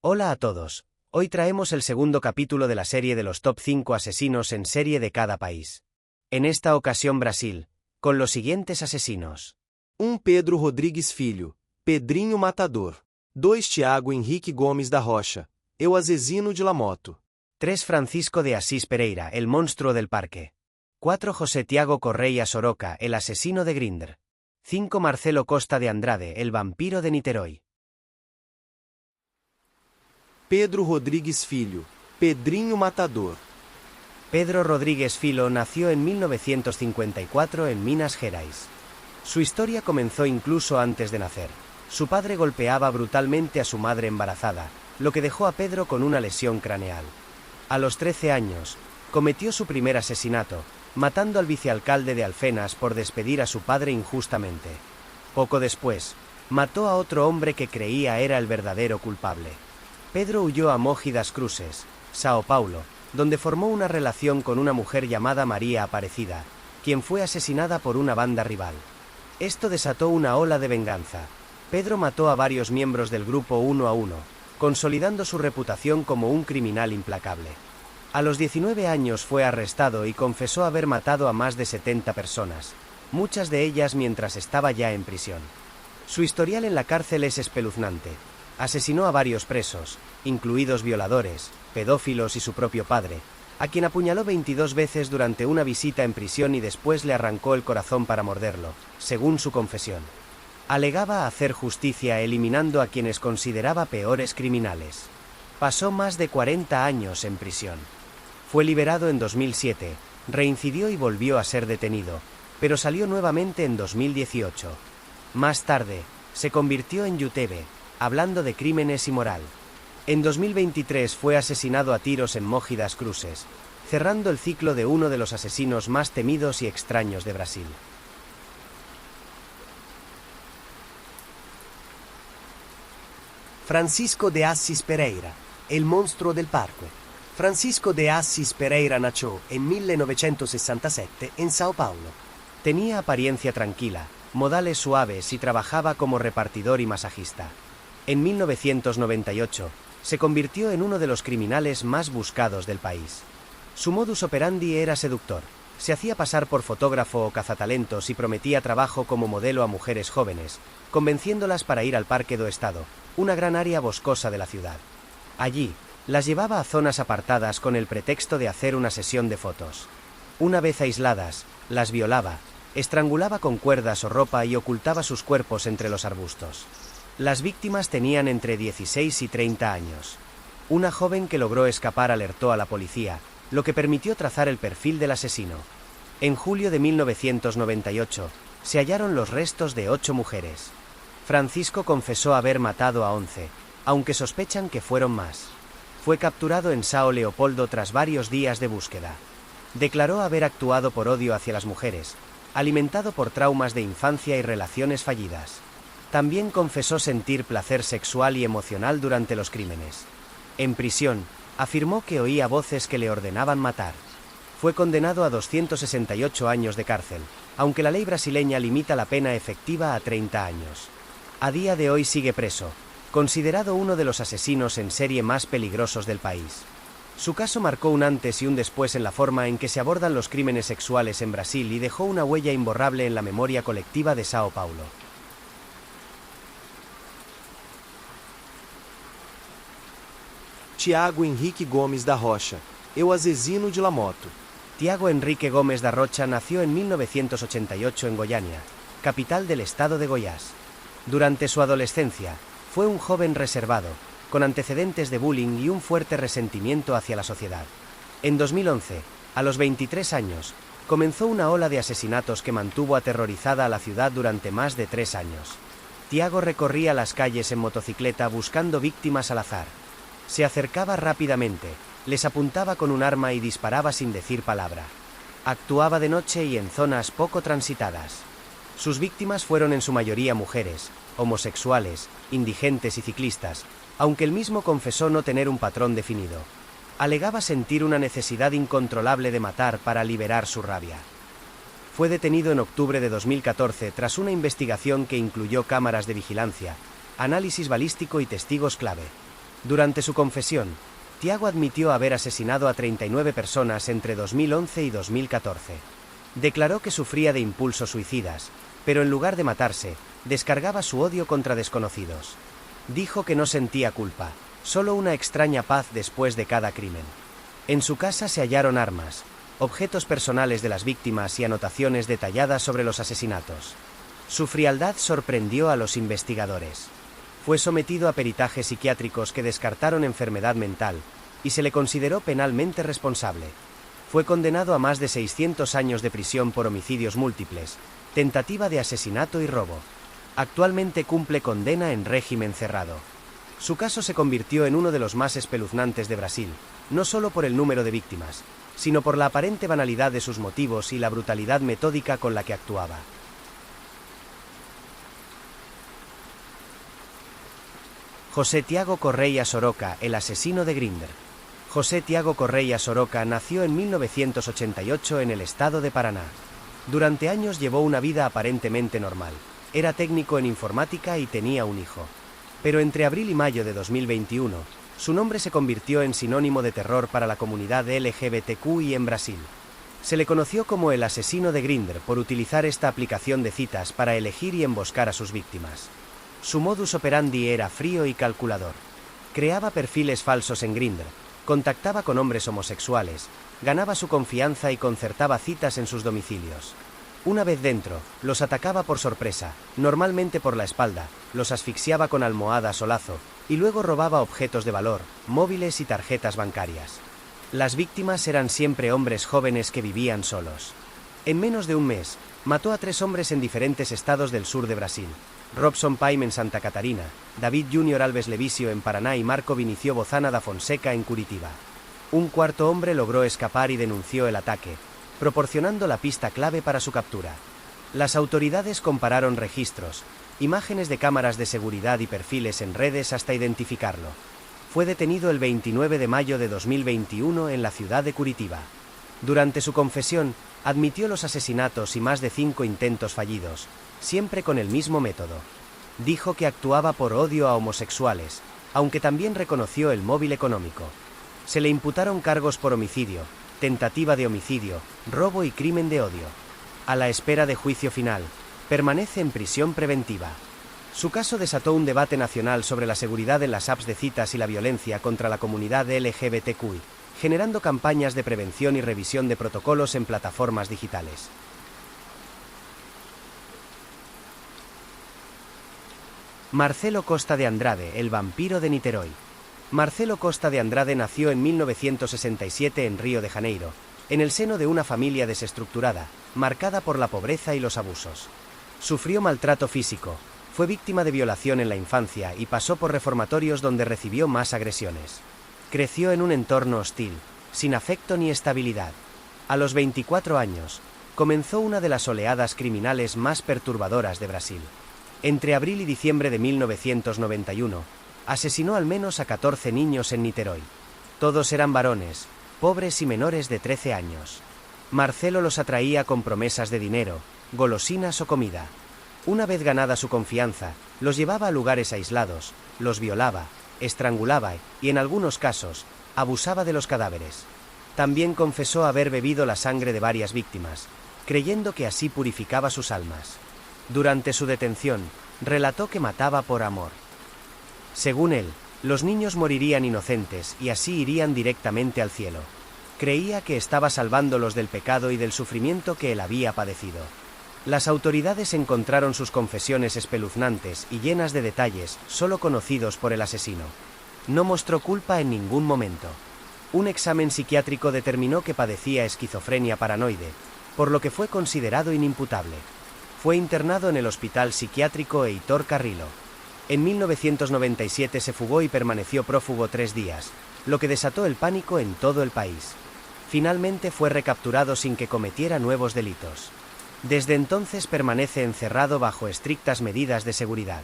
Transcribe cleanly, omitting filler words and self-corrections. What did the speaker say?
Hola a todos, hoy traemos el segundo capítulo de la serie de los top 5 asesinos en serie de cada país. En esta ocasión Brasil, con los siguientes asesinos. 1 Pedro Rodrigues Filho, Pedrinho Matador. 2 Tiago Henrique Gomes da Rocha, Eu Asesino de la Moto. 3 Francisco de Asís Pereira, el monstruo del parque. 4 José Tiago Correia Soroca, el asesino de Grindr. 5 Marcelo Costa de Andrade, el vampiro de Niterói. Pedro Rodrigues Filho, Pedrinho Matador. Pedro Rodríguez Filho nació en 1954 en Minas Gerais. Su historia comenzó incluso antes de nacer. Su padre golpeaba brutalmente a su madre embarazada, lo que dejó a Pedro con una lesión craneal. A los 13 años, cometió su primer asesinato, matando al vicealcalde de Alfenas por despedir a su padre injustamente. Poco después, mató a otro hombre que creía era el verdadero culpable. Pedro huyó a Mogi das Cruzes, Sao Paulo, donde formó una relación con una mujer llamada María Aparecida, quien fue asesinada por una banda rival. Esto desató una ola de venganza. Pedro mató a varios miembros del grupo uno a uno, consolidando su reputación como un criminal implacable. A los 19 años fue arrestado y confesó haber matado a más de 70 personas, muchas de ellas mientras estaba ya en prisión. Su historial en la cárcel es espeluznante. Asesinó a varios presos, incluidos violadores, pedófilos y su propio padre, a quien apuñaló 22 veces durante una visita en prisión y después le arrancó el corazón para morderlo, según su confesión. Alegaba hacer justicia eliminando a quienes consideraba peores criminales. Pasó más de 40 años en prisión. Fue liberado en 2007, reincidió y volvió a ser detenido, pero salió nuevamente en 2018. Más tarde, se convirtió en youtuber, hablando de crímenes y moral. En 2023 fue asesinado a tiros en Mogi das Cruzes, cerrando el ciclo de uno de los asesinos más temidos y extraños de Brasil. Francisco de Assis Pereira, el monstruo del parque. Francisco de Assis Pereira nació en 1967 en Sao Paulo. Tenía apariencia tranquila, modales suaves y trabajaba como repartidor y masajista. En 1998, se convirtió en uno de los criminales más buscados del país. Su modus operandi era seductor. Se hacía pasar por fotógrafo o cazatalentos y prometía trabajo como modelo a mujeres jóvenes, convenciéndolas para ir al Parque do Estado, una gran área boscosa de la ciudad. Allí, las llevaba a zonas apartadas con el pretexto de hacer una sesión de fotos. Una vez aisladas, las violaba, estrangulaba con cuerdas o ropa y ocultaba sus cuerpos entre los arbustos. Las víctimas tenían entre 16 y 30 años. Una joven que logró escapar alertó a la policía, lo que permitió trazar el perfil del asesino. En julio de 1998, se hallaron los restos de 8 mujeres. Francisco confesó haber matado a 11, aunque sospechan que fueron más. Fue capturado en São Leopoldo tras varios días de búsqueda. Declaró haber actuado por odio hacia las mujeres, alimentado por traumas de infancia y relaciones fallidas. También confesó sentir placer sexual y emocional durante los crímenes. En prisión, afirmó que oía voces que le ordenaban matar. Fue condenado a 268 años de cárcel, aunque la ley brasileña limita la pena efectiva a 30 años. A día de hoy sigue preso, considerado uno de los asesinos en serie más peligrosos del país. Su caso marcó un antes y un después en la forma en que se abordan los crímenes sexuales en Brasil y dejó una huella imborrable en la memoria colectiva de Sao Paulo. Tiago Henrique Gomes da Rocha, Eu Asesino de la Moto. Tiago Henrique Gómez da Rocha nació en 1988 en Goiânia, capital del estado de Goiás. Durante su adolescencia, fue un joven reservado, con antecedentes de bullying y un fuerte resentimiento hacia la sociedad. En 2011, a los 23 años, comenzó una ola de asesinatos que mantuvo aterrorizada a la ciudad durante más de 3 años. Tiago recorría las calles en motocicleta buscando víctimas al azar. Se acercaba rápidamente, les apuntaba con un arma y disparaba sin decir palabra. Actuaba de noche y en zonas poco transitadas. Sus víctimas fueron en su mayoría mujeres, homosexuales, indigentes y ciclistas, aunque él mismo confesó no tener un patrón definido. Alegaba sentir una necesidad incontrolable de matar para liberar su rabia. Fue detenido en octubre de 2014 tras una investigación que incluyó cámaras de vigilancia, análisis balístico y testigos clave. Durante su confesión, Thiago admitió haber asesinado a 39 personas entre 2011 y 2014. Declaró que sufría de impulsos suicidas, pero en lugar de matarse, descargaba su odio contra desconocidos. Dijo que no sentía culpa, solo una extraña paz después de cada crimen. En su casa se hallaron armas, objetos personales de las víctimas y anotaciones detalladas sobre los asesinatos. Su frialdad sorprendió a los investigadores. Fue sometido a peritajes psiquiátricos que descartaron enfermedad mental, y se le consideró penalmente responsable. Fue condenado a más de 600 años de prisión por homicidios múltiples, tentativa de asesinato y robo. Actualmente cumple condena en régimen cerrado. Su caso se convirtió en uno de los más espeluznantes de Brasil, no solo por el número de víctimas, sino por la aparente banalidad de sus motivos y la brutalidad metódica con la que actuaba. José Thiago Correia Soroca, el asesino de Grindr. José Thiago Correia Soroca nació en 1988 en el estado de Paraná. Durante años llevó una vida aparentemente normal. Era técnico en informática y tenía un hijo. Pero entre abril y mayo de 2021, su nombre se convirtió en sinónimo de terror para la comunidad LGBTQI en Brasil. Se le conoció como el asesino de Grindr por utilizar esta aplicación de citas para elegir y emboscar a sus víctimas. Su modus operandi era frío y calculador. Creaba perfiles falsos en Grindr, contactaba con hombres homosexuales, ganaba su confianza y concertaba citas en sus domicilios. Una vez dentro, los atacaba por sorpresa, normalmente por la espalda, los asfixiaba con almohadas o lazo, y luego robaba objetos de valor, móviles y tarjetas bancarias. Las víctimas eran siempre hombres jóvenes que vivían solos. En menos de un mes, mató a 3 hombres en diferentes estados del sur de Brasil. Robson Paim en Santa Catarina, David Júnior Alves Levício en Paraná y Marco Vinicio Bozana da Fonseca en Curitiba. Un cuarto hombre logró escapar y denunció el ataque, proporcionando la pista clave para su captura. Las autoridades compararon registros, imágenes de cámaras de seguridad y perfiles en redes hasta identificarlo. Fue detenido el 29 de mayo de 2021 en la ciudad de Curitiba. Durante su confesión, admitió los asesinatos y más de 5 intentos fallidos, siempre con el mismo método. Dijo que actuaba por odio a homosexuales, aunque también reconoció el móvil económico. Se le imputaron cargos por homicidio, tentativa de homicidio, robo y crimen de odio. A la espera de juicio final, permanece en prisión preventiva. Su caso desató un debate nacional sobre la seguridad en las apps de citas y la violencia contra la comunidad LGBTQI, generando campañas de prevención y revisión de protocolos en plataformas digitales. Marcelo Costa de Andrade, el vampiro de Niterói. Marcelo Costa de Andrade nació en 1967 en Río de Janeiro, en el seno de una familia desestructurada, marcada por la pobreza y los abusos. Sufrió maltrato físico, fue víctima de violación en la infancia y pasó por reformatorios donde recibió más agresiones. Creció en un entorno hostil, sin afecto ni estabilidad. A los 24 años, comenzó una de las oleadas criminales más perturbadoras de Brasil. Entre abril y diciembre de 1991, asesinó al menos a 14 niños en Niterói. Todos eran varones, pobres y menores de 13 años. Marcelo los atraía con promesas de dinero, golosinas o comida. Una vez ganada su confianza, los llevaba a lugares aislados, los violaba, estrangulaba y, en algunos casos, abusaba de los cadáveres. También confesó haber bebido la sangre de varias víctimas, creyendo que así purificaba sus almas. Durante su detención, relató que mataba por amor. Según él, los niños morirían inocentes y así irían directamente al cielo. Creía que estaba salvándolos del pecado y del sufrimiento que él había padecido. Las autoridades encontraron sus confesiones espeluznantes y llenas de detalles, solo conocidos por el asesino. No mostró culpa en ningún momento. Un examen psiquiátrico determinó que padecía esquizofrenia paranoide, por lo que fue considerado inimputable. Fue internado en el Hospital Psiquiátrico Heitor Carrillo. En 1997 se fugó y permaneció prófugo 3 días, lo que desató el pánico en todo el país. Finalmente fue recapturado sin que cometiera nuevos delitos. Desde entonces permanece encerrado bajo estrictas medidas de seguridad.